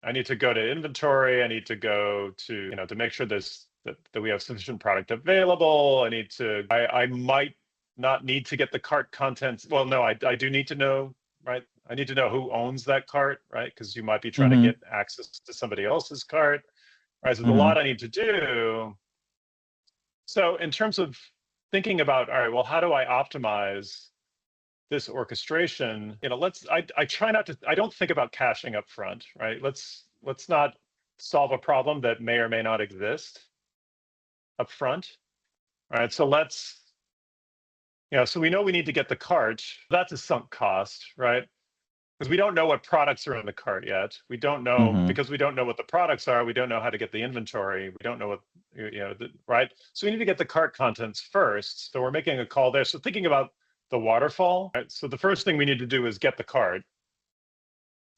I need to go to inventory. I need to go to, to make sure that we have sufficient product available. I might not need to get the cart contents. Well, no, I do need to know, right? I need to know who owns that cart, right? Because you might be trying to get access to somebody else's cart, right? So there's a lot I need to do. So in terms of thinking about, all right, well, how do I optimize this orchestration? I try not to, I don't think about caching up front, right? Let's not solve a problem that may or may not exist up front, right? So so we know we need to get the cart. That's a sunk cost, right? Because we don't know what products are in the cart yet. We don't know, because we don't know what the products are. We don't know how to get the inventory. We don't know what, right? So we need to get the cart contents first. So we're making a call there. So thinking about the waterfall, right? So the first thing we need to do is get the cart.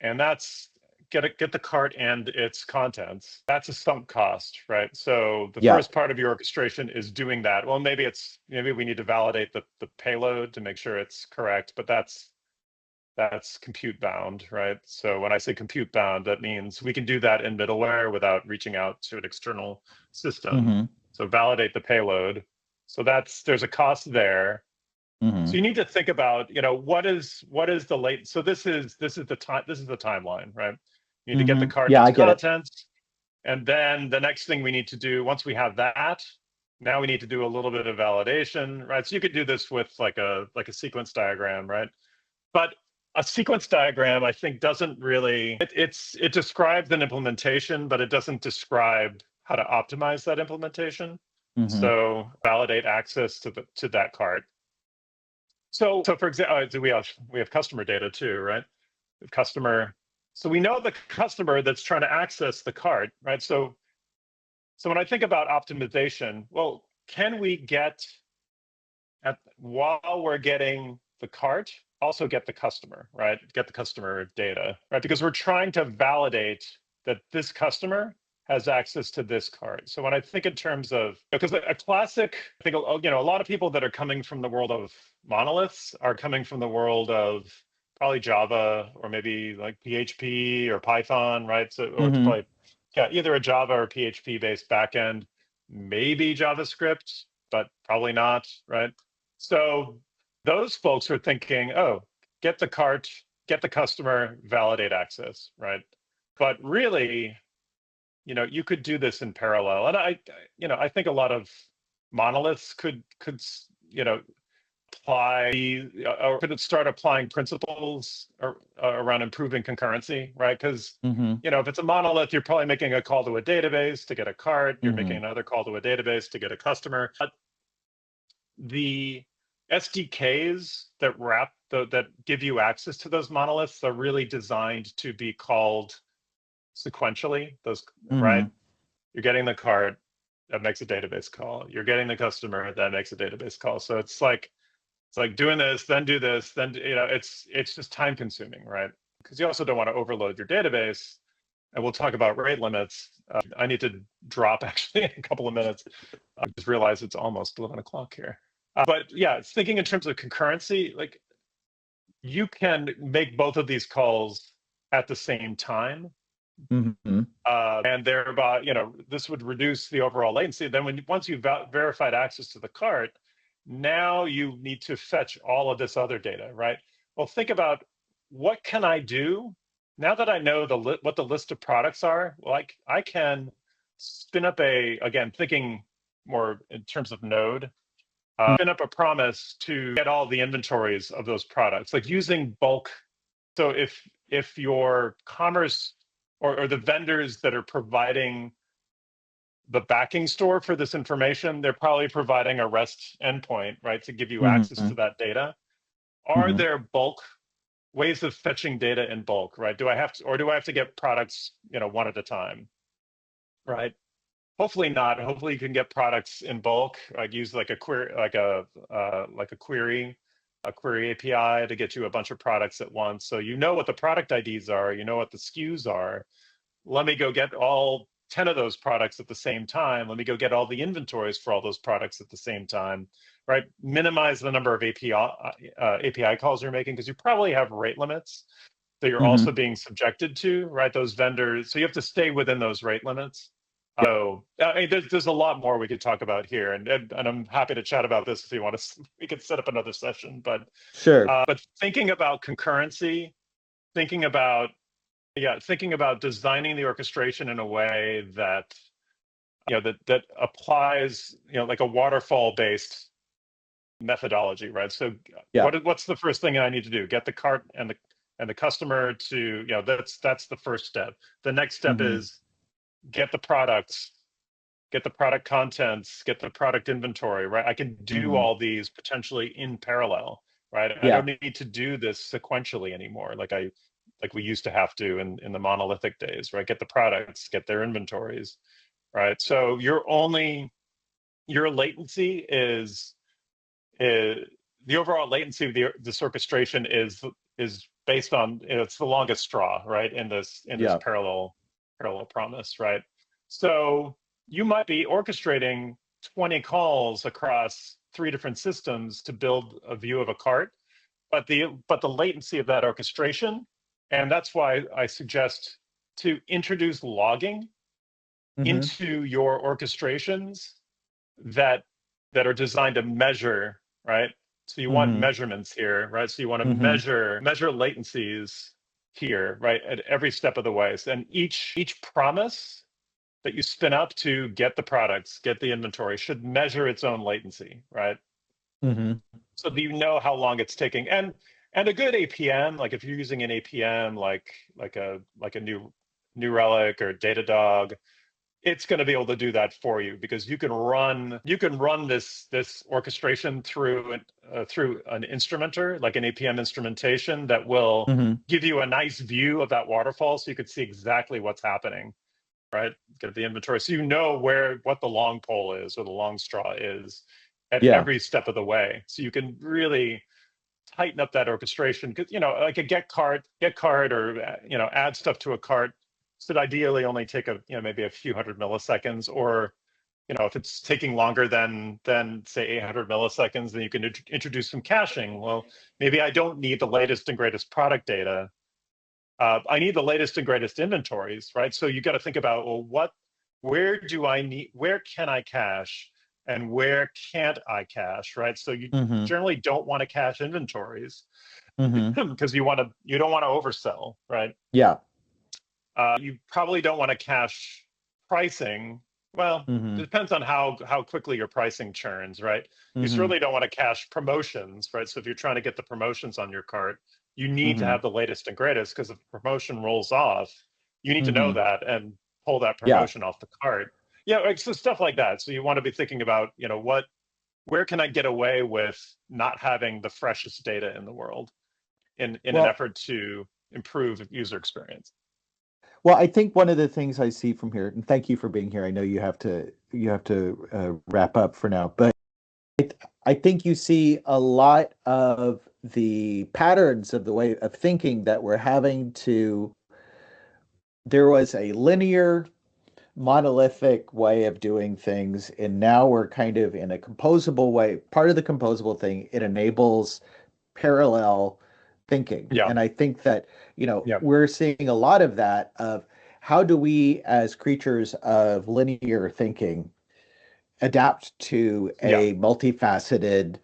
And that's get the cart and its contents. That's a sunk cost, right? So the first part of your orchestration is doing that. Well, maybe we need to validate the payload to make sure it's correct, but that's compute bound, right? So when I say compute bound, that means we can do that in middleware without reaching out to an external system. So validate the payload. So there's a cost there. So you need to think about, what is the late. So this is the timeline, right? You need to get the cart contents, and then the next thing we need to do once we have that. Now we need to do a little bit of validation, right? So you could do this with like a sequence diagram, right? But a sequence diagram, I think, doesn't really. It describes an implementation, but it doesn't describe how to optimize that implementation. So validate access to that cart. So for example, we have customer data too, right? Customer. So we know the customer that's trying to access the cart, right? So when I think about optimization, well, can we while we're getting the cart, also get the customer, right? Get the customer data, right? Because we're trying to validate that this customer has access to this cart. So when I think in terms of, because a classic, I think, a lot of people that are coming from the world of monoliths are coming from the world of probably Java or maybe like PHP or Python, right? So or it's probably either a Java or PHP based backend, maybe JavaScript, but probably not, right? So those folks are thinking, oh, get the cart, get the customer, validate access, right? But really, you could do this in parallel. And I think a lot of monoliths could apply or could it start applying principles around improving concurrency, right? Because if it's a monolith, you're probably making a call to a database to get a cart. You're making another call to a database to get a customer. But the SDKs that give you access to those monoliths are really designed to be called sequentially. Right? You're getting the cart, that makes a database call. You're getting the customer, that makes a database call. So it's like doing this, then do this, then it's just time consuming, right? Because you also don't want to overload your database. And we'll talk about rate limits. I need to drop actually in a couple of minutes. I just realized it's almost 11 o'clock here. But yeah, thinking in terms of concurrency, like you can make both of these calls at the same time. And thereby, this would reduce the overall latency. Then once you've verified access to the cart, now you need to fetch all of this other data, right? Well, think about what can I do now that I know what the list of products are. Like I can spin up again, thinking more in terms of node, spin up a promise to get all the inventories of those products, like using bulk. So if your commerce or the vendors that are providing the backing store for this information, they're probably providing a REST endpoint, right, to give you access to that data. Are there bulk ways of fetching data in bulk, right? Do I have to get products, one at a time, right? Hopefully not. Hopefully you can get products in bulk, like use like a query, like a query API to get you a bunch of products at once. So what the product IDs are, what the SKUs are. Let me go get all 10 of those products at the same time. Let me go get all the inventories for all those products at the same time, right? Minimize the number of API calls you're making, because you probably have rate limits that you're also being subjected to, right? Those vendors. So you have to stay within those rate limits. So there's a lot more we could talk about here, and I'm happy to chat about this if you want to. We could set up another session, but sure. But thinking about concurrency, thinking about designing the orchestration in a way that that applies like a waterfall based methodology, right? So what's the first thing I need to do? Get the cart and the customer to that's the first step. The next step is get the products, get the product contents, get the product inventory, right? I can do all these potentially in parallel, right? I don't need to do this sequentially anymore, like we used to have to in the monolithic days, right? Get the products, get their inventories, right? So your latency is the overall latency of this orchestration is based on it's the longest straw, right? In this parallel promise, right? So you might be orchestrating 20 calls across 3 different systems to build a view of a cart, but the latency of that orchestration, and that's why I suggest to introduce logging into your orchestrations that are designed to measure, right? So you want measurements here, right? So you want to measure latencies here, right, at every step of the way. And each promise that you spin up to get the products, get the inventory, should measure its own latency, right? So that you know how long it's taking. And a good APM, like if you're using an APM like a New Relic or Datadog, it's going to be able to do that for you, because you can run this orchestration through an instrumenter, like an APM instrumentation, that will give you a nice view of that waterfall, so you can see exactly what's happening, right? Get the inventory, so you know what the long pole is or the long straw is at every step of the way, so you can really tighten up that orchestration. Because like a get cart or add stuff to a cart should ideally only take maybe a few hundred milliseconds, or if it's taking longer than say 800 milliseconds, then you can introduce some caching. Well, maybe I don't need the latest and greatest product data. I need the latest and greatest inventories, right? So you got to think about, well, where can I cache and where can't I cache, right? So you generally don't want to cache inventories because you don't want to oversell, right? Yeah. You probably don't want to cache pricing Well, it Mm-hmm. depends on how quickly your pricing churns, right? You Mm-hmm. certainly don't want to cache promotions, right? So if you're trying to get the promotions on your cart, you need to Mm-hmm. have the latest and greatest, because if the promotion rolls off, you need to know Mm-hmm. that and pull that Yeah. promotion off the cart. Yeah, like, so stuff like that. So you want to be thinking about, where can I get away with not having the freshest data in the world in an Well, effort to improve user experience? well, I think one of the things I see from here, and thank you for being here. I know you have to wrap up for now, but I think you see a lot of the patterns of the way of thinking that we're having to. There was a linear, monolithic way of doing things, and now we're kind of in a composable way. Part of the composable thing, it enables parallel thinking. Yeah, And I think that, yeah, we're seeing a lot of that of how do we as creatures of linear thinking adapt to yeah, a multifaceted, yeah,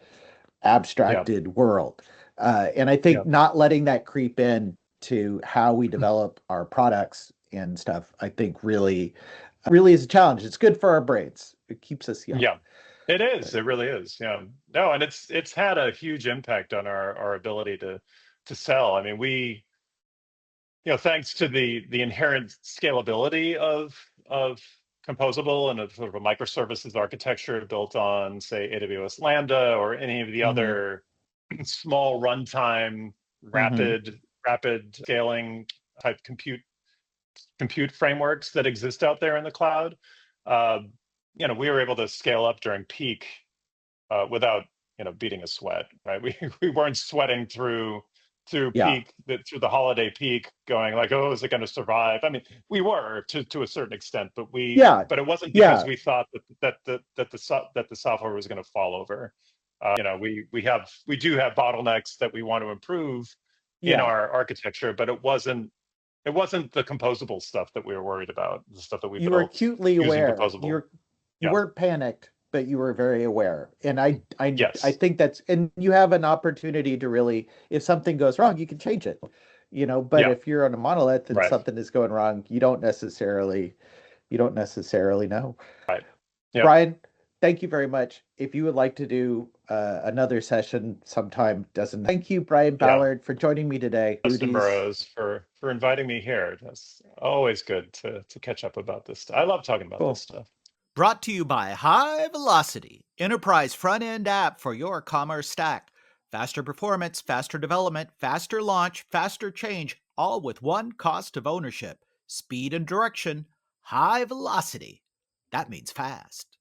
abstracted world. And I yeah, think not letting that creep in to how we develop our products and stuff, I think really is a challenge. It's good for our brains. It keeps us young. yeah. It is. But It really is. Yeah. No, and it's had a huge impact on our ability to sell. I mean, thanks to the inherent scalability of composable and a sort of a microservices architecture built on, say, AWS Lambda or any of the hmm other small runtime, hmm rapid scaling type compute frameworks that exist out there in the cloud. Uh, we were able to scale up during peak without beating a sweat, right? We weren't sweating through Yeah. peak through the holiday peak, going like, oh, is it going to survive? I mean, we were to a certain extent, Yeah. but it wasn't because Yeah. we thought that the software was going to fall over. We do have bottlenecks that we want to improve in Yeah. our architecture, but it wasn't the composable stuff that we were worried about, the stuff that we You were built acutely using aware. composable. You Yeah. weren't panicked, but you were very aware. And I Yes. think that's, and you have an opportunity to really, if something goes wrong, you can change it. But Yeah. if you're on a monolith and Right. something is going wrong, you don't necessarily know. Right. Yep. Brian, thank you very much. If you would like to do another session sometime, doesn't. Thank you, Brian Yeah. Ballard, for joining me today. Justin Duties. Burrows for inviting me here. That's always good to catch up about this stuff. I love talking about this Cool. stuff. Brought to you by High Velocity, enterprise front-end app for your commerce stack. Faster performance, faster development, faster launch, faster change, all with one cost of ownership. Speed and direction. High Velocity. That means fast.